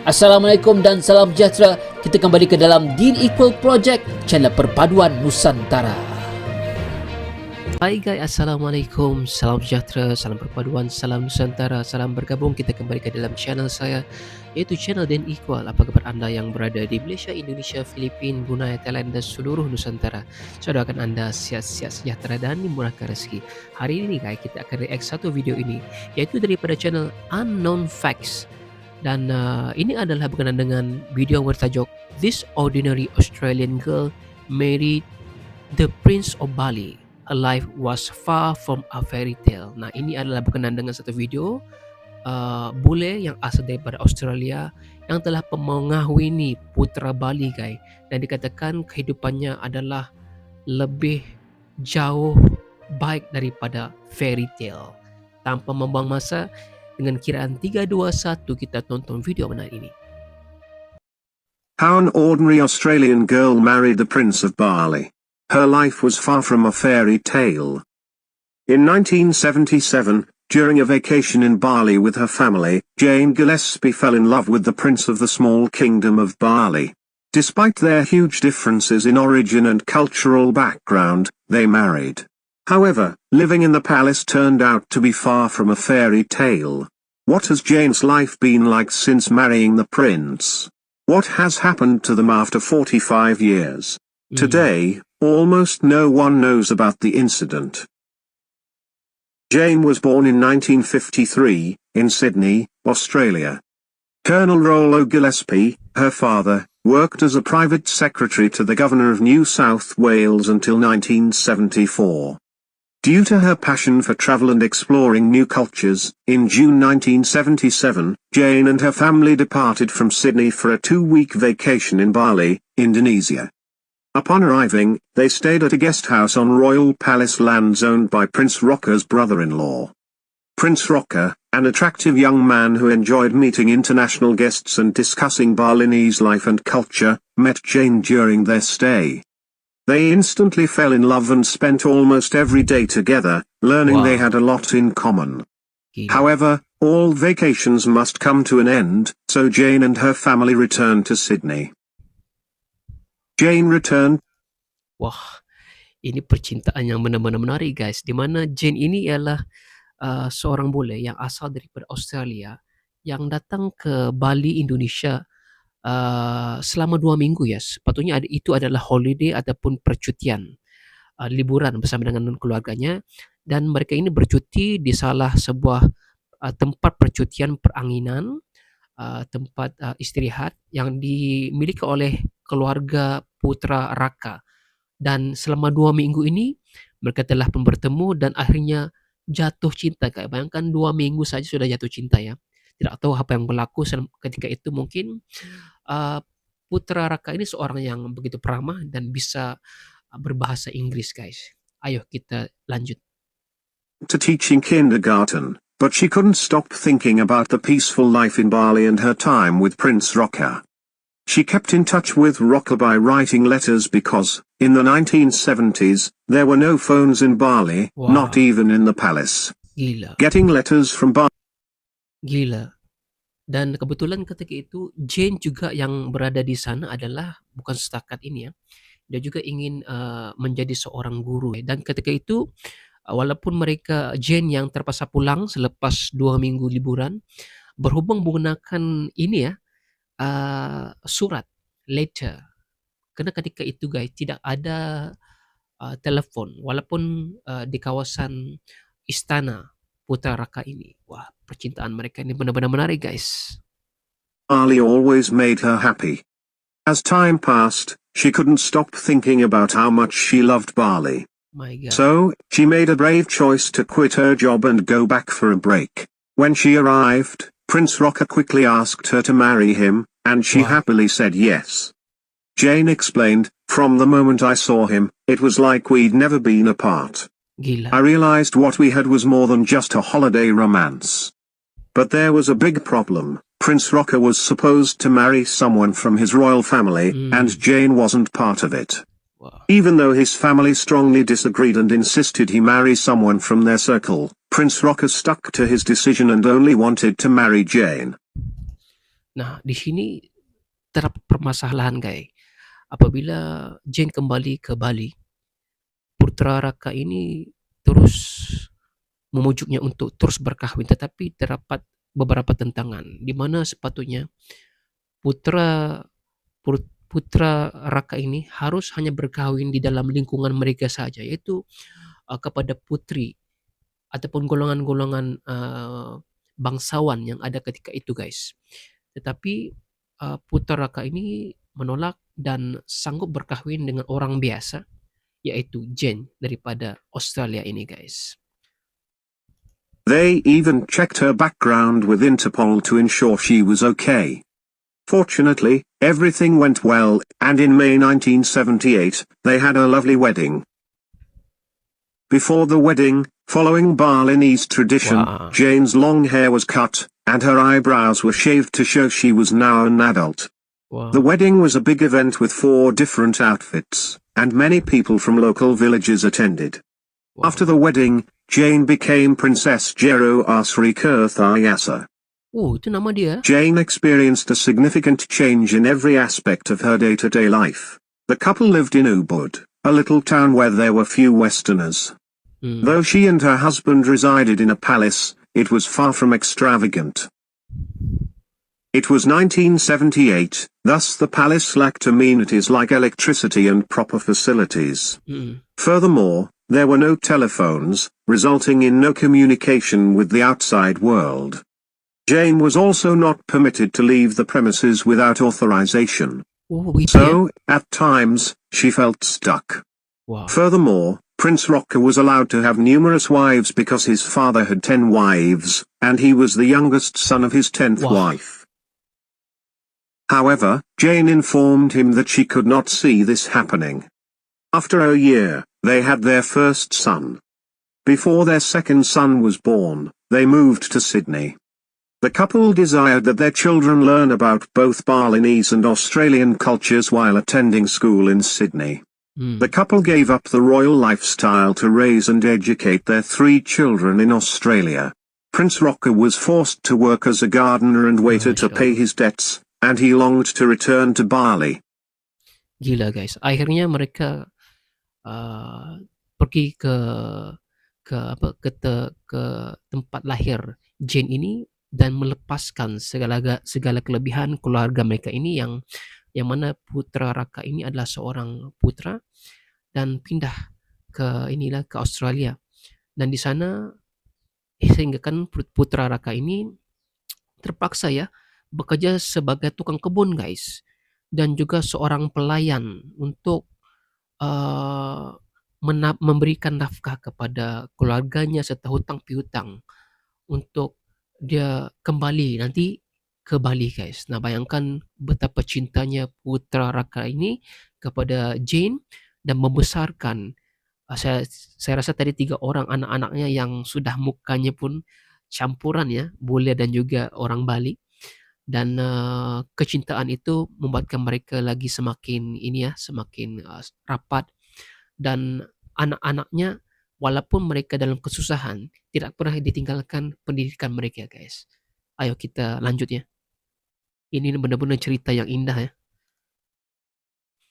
Assalamualaikum dan salam sejahtera. Kita kembali ke dalam Dean Equal Project, channel perpaduan Nusantara. Hai guys, Assalamualaikum, salam sejahtera, salam perpaduan, salam Nusantara, salam bergabung. Kita kembali ke dalam channel saya, iaitu channel Dean Equal. Apa kabar anda yang berada di Malaysia, Indonesia, Filipina, Brunei, Thailand dan seluruh Nusantara? Saya doakan anda sihat-sihat sejahtera dan dimurahkan rezeki. Hari ini guys, kita akan react satu video ini, iaitu daripada channel Unknown Facts. Dan ini adalah berkenaan dengan video yang bertajuk This Ordinary Australian Girl Married the Prince of Bali. Her life was far from a fairy tale. Nah, ini adalah berkenaan dengan satu video bule yang asal daripada Australia yang telah mengahwini putra Bali guys, dan dikatakan kehidupannya adalah lebih jauh baik daripada fairy tale. Tanpa membuang masa, dengan kiraan 3, 2, 1 kita tonton video menarik ini. How an ordinary Australian girl married the Prince of Bali. Her life was far from a fairy tale. In 1977, during a vacation in Bali with her family, Jane Gillespie fell in love with the Prince of the small kingdom of Bali. Despite their huge differences in origin and cultural background, they married. However, living in the palace turned out to be far from a fairy tale. What has Jane's life been like since marrying the prince? What has happened to them after 45 years? Today, almost no one knows about the incident. Jane was born in 1953, in Sydney, Australia. Colonel Rollo Gillespie, her father, worked as a private secretary to the Governor of New South Wales until 1974. Due to her passion for travel and exploring new cultures, in June 1977, Jane and her family departed from Sydney for a 2-week vacation in Bali, Indonesia. Upon arriving, they stayed at a guest house on Royal Palace lands owned by Prince Rocca's brother-in-law. Prince Rocca, an attractive young man who enjoyed meeting international guests and discussing Balinese life and culture, met Jane during their stay. They instantly fell in love and spent almost every day together, learning they had a lot in common. However, all vacations must come to an end, so Jane and her family returned to Sydney. Jane returned. Wah, ini percintaan yang benar-benar menarik guys, di mana Jane ini ialah seorang bule yang asal daripada Australia yang datang ke Bali, Indonesia selama 2 minggu ya. Sepatutnya itu adalah holiday ataupun percutian, liburan bersama dengan keluarganya, dan mereka ini bercuti di salah sebuah tempat percutian peranginan, tempat istirahat yang dimiliki oleh keluarga Putra Raka. Dan selama 2 minggu ini mereka telah pun bertemu dan akhirnya jatuh cinta. Kayak bayangkan 2 minggu saja sudah jatuh cinta ya. Tidak tahu apa yang berlaku ketika itu. Mungkin Putra Raka ini seorang yang begitu peramah dan bisa berbahasa Inggris guys. Ayo kita lanjut. To teaching kindergarten, but she couldn't stop thinking about the peaceful life in Bali and her time with Prince Rocca. She kept in touch with Rocca by writing letters because, in the 1970s, there were no phones in Bali, not even in the palace. Gila. Getting letters from Bali. Gila. Dan kebetulan ketika itu Jane juga yang berada di sana adalah bukan setakat ini ya. Dia juga ingin menjadi seorang guru. Dan ketika itu walaupun mereka Jane yang terpaksa pulang selepas 2 minggu liburan, berhubung menggunakan ini ya, surat, letter. Karena ketika itu guys tidak ada telepon walaupun di kawasan istana Putra Raka ini. Wah, percintaan mereka ini benar-benar menarik guys. Bali always made her happy. As time passed, she couldn't stop thinking about how much she loved Bali. My God. So, she made a brave choice to quit her job and go back for a break. When she arrived, Prince Rocca quickly asked her to marry him, and she happily said yes. Jane explained, "From the moment I saw him, it was like we'd never been apart. Gila. I realized what we had was more than just a holiday romance. But there was a big problem. Prince Rocca was supposed to marry someone from his royal family, and Jane wasn't part of it. Even though his family strongly disagreed and insisted he marry someone from their circle, Prince Rocca stuck to his decision and only wanted to marry Jane." Nah, di sini terdapat permasalahan, guys. Apabila Jane kembali ke Bali, putra Raka ini terus memujuknya untuk terus berkahwin, tetapi terdapat beberapa tentangan, di mana sepatutnya putra putra Raka ini harus hanya berkahwin di dalam lingkungan mereka saja, yaitu, kepada putri ataupun golongan-golongan, bangsawan yang ada ketika itu, guys. Tetapi, putra Raka ini menolak dan sanggup berkahwin dengan orang biasa, yaitu Jane daripada Australia ini, guys. They even checked her background with Interpol to ensure she was okay. Fortunately, everything went well, and in May 1978, they had a lovely wedding. Before the wedding, following Balinese tradition, Wow. Jane's long hair was cut, and her eyebrows were shaved to show she was now an adult. The Wow. wedding was a big event with 4 different outfits, and many people from local villages attended. Wow. After the wedding, Jane became Princess Jero Asri Kerthayasa. Oh, itu nama dia? Jane experienced a significant change in every aspect of her day-to-day life. The couple lived in Ubud, a little town where there were few Westerners. Though she and her husband resided in a palace, it was far from extravagant. It was 1978, thus the palace lacked amenities like electricity and proper facilities. Furthermore, there were no telephones, resulting in no communication with the outside world. Jane was also not permitted to leave the premises without authorization. Oh, begitu ya? So, at times, she felt stuck. Wow. Furthermore, Prince Rocker was allowed to have numerous wives because his father had 10 wives, and he was the youngest son of his 10th Wow. wife. However, Jane informed him that she could not see this happening. After a year, they had their first son. Before their second son was born, they moved to Sydney. The couple desired that their children learn about both Balinese and Australian cultures while attending school in Sydney. The couple gave up the royal lifestyle to raise and educate their 3 children in Australia. Prince Rocker was forced to work as a gardener and waiter to pay his debts, and he longed to return to Bali. Gila, guys. Akhirnya mereka pergi ke tempat lahir Jane ini dan melepaskan segala kelebihan keluarga mereka ini yang mana putra Raka ini adalah seorang putra dan pindah ke Australia. Dan di sana sehingga kan putra Raka ini terpaksa ya bekerja sebagai tukang kebun, guys, dan juga seorang pelayan untuk memberikan nafkah kepada keluarganya serta hutang piutang untuk dia kembali nanti ke Bali, guys. Nah, bayangkan betapa cintanya putra Raka ini kepada Jane dan membesarkan saya rasa tadi 3 orang anak-anaknya yang sudah mukanya pun campuran ya, Bule dan juga orang Bali. Dan kecintaan itu membuatkan mereka lagi semakin semakin rapat, dan anak-anaknya walaupun mereka dalam kesusahan tidak pernah ditinggalkan pendidikan mereka, guys. Ayo kita lanjut ya. Ini benar-benar cerita yang indah ya.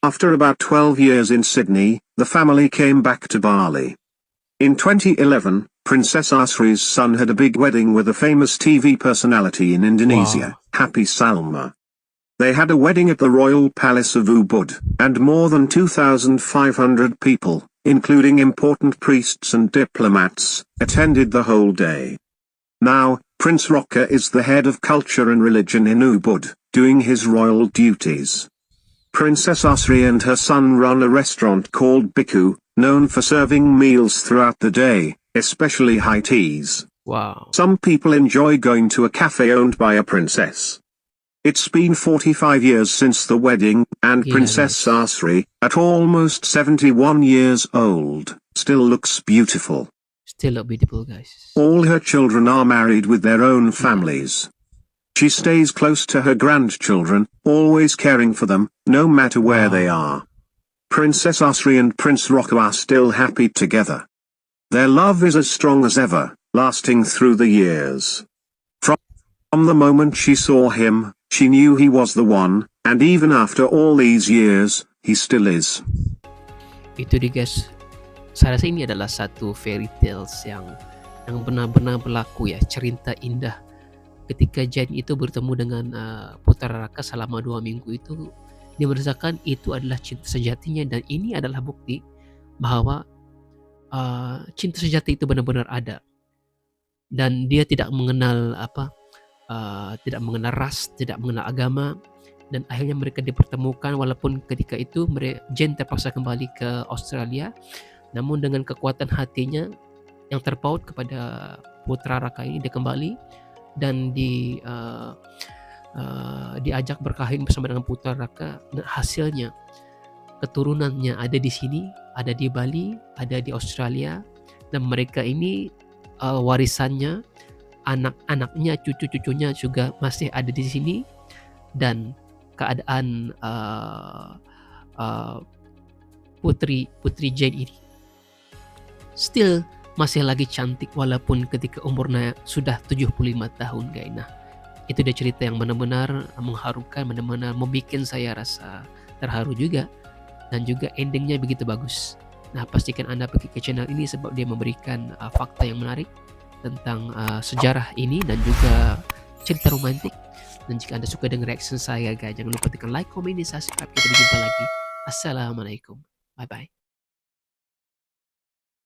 After about 12 years in Sydney, the family came back to Bali. In 2011, Princess Asri's son had a big wedding with a famous TV personality in Indonesia, Happy Salma. They had a wedding at the Royal Palace of Ubud, and more than 2,500 people, including important priests and diplomats, attended the whole day. Now, Prince Rocker is the head of culture and religion in Ubud, doing his royal duties. Princess Asri and her son run a restaurant called Biku, known for serving meals throughout the day, especially high teas. Wow. Some people enjoy going to a cafe owned by a princess. It's been 45 years since the wedding, and Princess Asri, at almost 71 years old, still looks beautiful. Still look beautiful, guys. All her children are married with their own families. She stays close to her grandchildren, always caring for them, no matter where they are. Princess Asri and Prince Rocker are still happy together. Their love is as strong as ever, lasting through the years. From the moment she saw him, She knew he was the one, and even after all these years, he still is. Itu dia guys, saya rasa ini adalah satu fairy tales yang benar-benar berlaku ya, cerita indah. Ketika Jen itu bertemu dengan Putra Raka selama 2 minggu itu, dia merasakan itu adalah cinta sejatinya, dan ini adalah bukti bahwa cinta sejati itu benar-benar ada. Dan dia tidak mengenal tidak mengenal ras, tidak mengenal agama, dan akhirnya mereka dipertemukan walaupun ketika itu Jen terpaksa kembali ke Australia, namun dengan kekuatan hatinya yang terpaut kepada Putra Raka ini, dia kembali dan diajak berkahwin bersama dengan Putra Raka, dan hasilnya keturunannya ada di sini, ada di Bali, ada di Australia, dan mereka ini warisannya, anak-anaknya, cucu-cucunya juga masih ada di sini, dan keadaan putri Jane ini still masih lagi cantik walaupun ketika umurnya sudah 75 tahun guys. Nah, itu dia cerita yang benar-benar mengharukan, benar-benar membuat saya rasa terharu juga, dan juga endingnya begitu bagus. Nah, pastikan Anda pergi ke channel ini sebab dia memberikan fakta yang menarik tentang sejarah ini dan juga cerita romantik. Dan jika Anda suka dengan reaction saya guys, jangan lupa tekan like, komen, dan subscribe. Kita berjumpa lagi. Assalamualaikum. Bye bye.